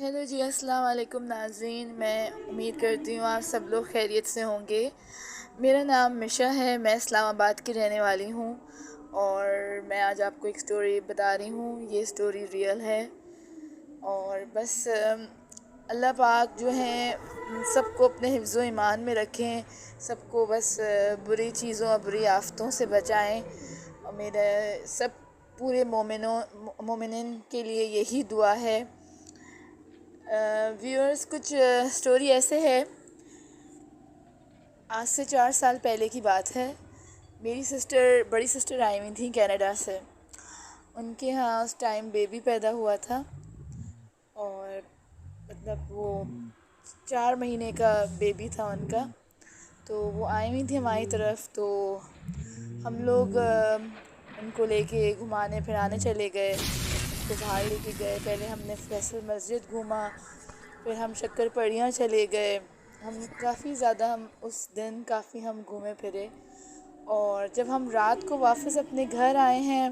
Hello جی، السلام علیکم ناظرین. میں امید کرتی ہوں آپ سب لوگ خیریت سے ہوں گے. میرا نام مشا ہے. میں اسلام آباد کی رہنے والی ہوں اور میں آج آپ کو ایک سٹوری بتا رہی ہوں. یہ سٹوری ریئل ہے اور بس اللہ پاک جو ہیں سب کو اپنے حفظ و ایمان میں رکھیں، سب کو بس بری چیزوں اور بری آفتوں سے بچائیں. اور میرے سب پورے مومنین کے لیے یہی دعا ہے. ویورز، کچھ سٹوری ایسے ہے. آج سے 4 سال پہلے کی بات ہے. میری بڑی سسٹر آئی ہوئی تھیں کینیڈا سے. ان کے ہاں اس ٹائم بیبی پیدا ہوا تھا اور مطلب وہ 4 مہینے کا بیبی تھا ان کا. تو وہ آئی ہوئی تھی ہماری طرف، تو ہم لوگ ان کو لے کے گھمانے پھرانے چلے گئے. ان کو باہر لے کے گئے. پہلے ہم نے فیصل مسجد گھوما، پھر ہم شکر پڑیاں چلے گئے. کافی زیادہ اس دن ہم گھومے پھرے. اور جب ہم رات کو واپس اپنے گھر آئے ہیں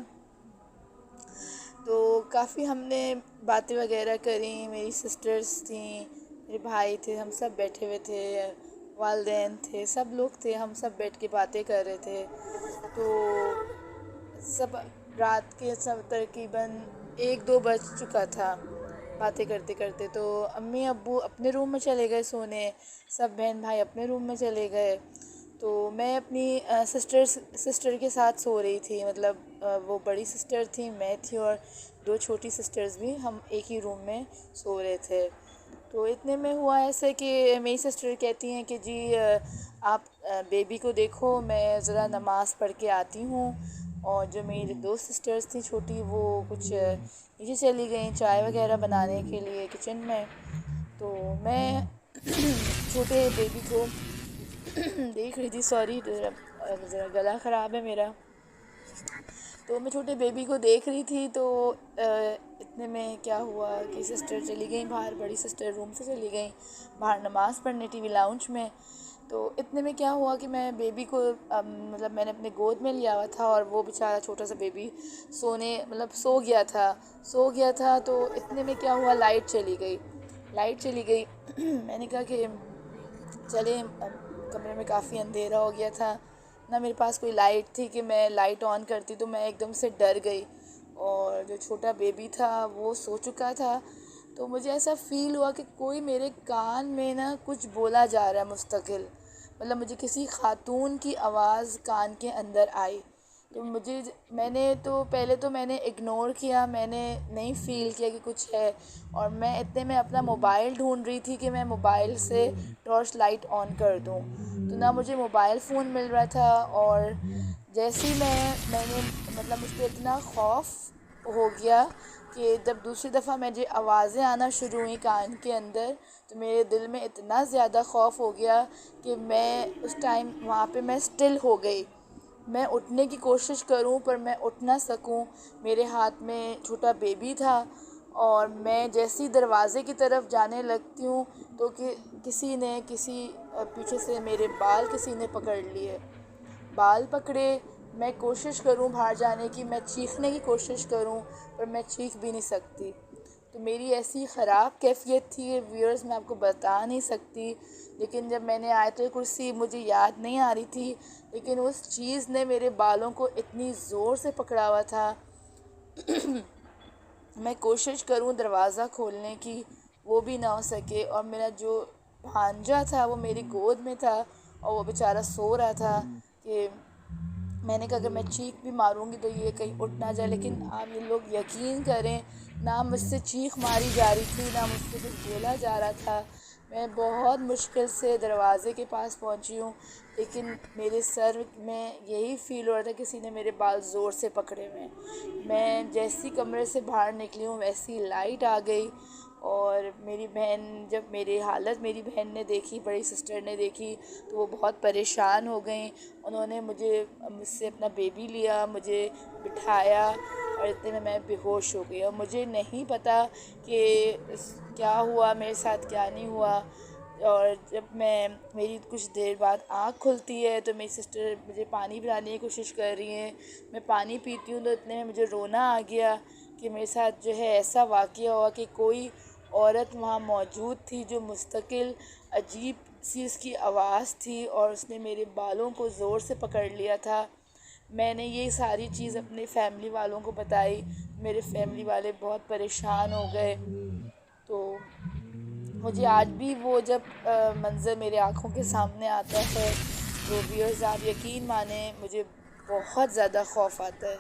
تو کافی ہم نے باتیں وغیرہ کریں. میری سسٹرز تھیں، میرے بھائی تھے، ہم سب بیٹھے ہوئے تھے، والدین تھے، سب لوگ تھے. ہم سب بیٹھ کے باتیں کر رہے تھے. تو سب رات کے تقریباً 1-2 بج چکا تھا باتیں کرتے کرتے. تو امی ابو اپنے روم میں چلے گئے سونے، سب بہن بھائی اپنے روم میں چلے گئے. تو میں اپنی سسٹر کے ساتھ سو رہی تھی. مطلب وہ بڑی سسٹر تھی، میں تھی اور 2 چھوٹی سسٹرز بھی. ہم ایک ہی روم میں سو رہے تھے. تو اتنے میں ہوا ایسے کہ میری سسٹر کہتی ہیں کہ جی آپ بیبی کو دیکھو، میں ذرا نماز پڑھ کے آتی ہوں. اور جو میری 2 سسٹرز تھیں چھوٹی، وہ کچھ نیچے چلی گئیں چائے وغیرہ بنانے کے لیے کچن میں. تو میں چھوٹے بیبی کو دیکھ رہی تھی. سوری، ذرا گلا خراب ہے میرا. تو میں چھوٹے بیبی کو دیکھ رہی تھی. تو اتنے میں کیا ہوا کہ سسٹر چلی گئیں باہر. بڑی سسٹر روم سے چلی گئیں باہر نماز پڑھنے ٹی وی لاؤنج میں. تو اتنے میں کیا ہوا کہ میں بیبی کو مطلب میں نے اپنے گود میں لیا ہوا تھا اور وہ بیچارہ چھوٹا سا بیبی سو گیا تھا. تو اتنے میں کیا ہوا، لائٹ چلی گئی. میں نے کہا کہ چلیں، کمرے میں کافی اندھیرا ہو گیا تھا، نہ میرے پاس کوئی لائٹ تھی کہ میں لائٹ آن کرتی. تو میں ایک دم سے ڈر گئی اور جو چھوٹا بیبی تھا وہ سو چکا تھا. تو مجھے ایسا فیل ہوا کہ کوئی میرے کان میں نا کچھ بولا جا رہا ہے مستقل. مطلب مجھے کسی خاتون کی آواز کان کے اندر آئی. تو پہلے تو میں نے اگنور کیا، میں نے نہیں فیل کیا کہ کچھ ہے. اور میں اتنے میں اپنا موبائل ڈھونڈ رہی تھی کہ میں موبائل سے ٹارچ لائٹ آن کر دوں. تو نہ مجھے موبائل فون مل رہا تھا. اور جیسے ہی میں نے مطلب مجھ پہ اتنا خوف ہو گیا کہ جب دوسری دفعہ مجھے آوازیں آنا شروع ہوئیں کان کے اندر، تو میرے دل میں اتنا زیادہ خوف ہو گیا کہ میں اس ٹائم وہاں پہ میں اسٹل ہو گئی. میں اٹھنے کی کوشش کروں پر میں اٹھ نہ سکوں. میرے ہاتھ میں چھوٹا بیبی تھا اور میں جیسی دروازے کی طرف جانے لگتی ہوں تو کہ پیچھے سے میرے بال کسی نے پکڑ لیے. بال پکڑے، میں کوشش کروں باہر جانے کی، میں چیخنے کی کوشش کروں پر میں چیخ بھی نہیں سکتی. تو میری ایسی خراب کیفیت تھی ویورز، میں آپ کو بتا نہیں سکتی. لیکن جب میں نے آیت الکرسی، مجھے یاد نہیں آ رہی تھی، لیکن اس چیز نے میرے بالوں کو اتنی زور سے پکڑا ہوا تھا. میں کوشش کروں دروازہ کھولنے کی، وہ بھی نہ ہو سکے. اور میرا جو بھانجا تھا وہ میری گود میں تھا اور وہ بیچارہ سو رہا تھا. کہ میں نے کہا اگر میں چیخ بھی ماروں گی تو یہ کہیں اٹھ نہ جائے. لیکن آپ یہ لوگ یقین کریں، نہ مجھ سے چیخ ماری جا رہی تھی، نہ مجھ سے کچھ بولا جا رہا تھا. میں بہت مشکل سے دروازے کے پاس پہنچی ہوں، لیکن میرے سر میں یہی فیل ہو رہا تھا کسی نے میرے بال زور سے پکڑے ہوئے ہیں. میں جیسی کمرے سے باہر نکلی ہوں ویسی لائٹ آ گئی. اور میری بہن نے دیکھی، بڑی سسٹر نے دیکھی تو وہ بہت پریشان ہو گئیں. انہوں نے مجھ سے اپنا بیبی لیا، مجھے بٹھایا اور اتنے میں بے ہوش ہو گئی. اور مجھے نہیں پتہ کہ کیا ہوا میرے ساتھ، کیا نہیں ہوا. اور جب میری کچھ دیر بعد آنکھ کھلتی ہے تو میری سسٹر مجھے پانی پلانے کی کوشش کر رہی ہیں. میں پانی پیتی ہوں تو اتنے میں مجھے رونا آ گیا کہ میرے ساتھ جو ہے ایسا واقعہ ہوا کہ کوئی عورت وہاں موجود تھی جو مستقل عجیب سی اس کی آواز تھی، اور اس نے میرے بالوں کو زور سے پکڑ لیا تھا۔ میں نے یہ ساری چیز اپنے فیملی والوں کو بتائی، میرے فیملی والے بہت پریشان ہو گئے۔ تو مجھے آج بھی وہ جب منظر میرے آنکھوں کے سامنے آتا ہے، تو ویئرز آپ یقین مانیں مجھے بہت زیادہ خوف آتا ہے۔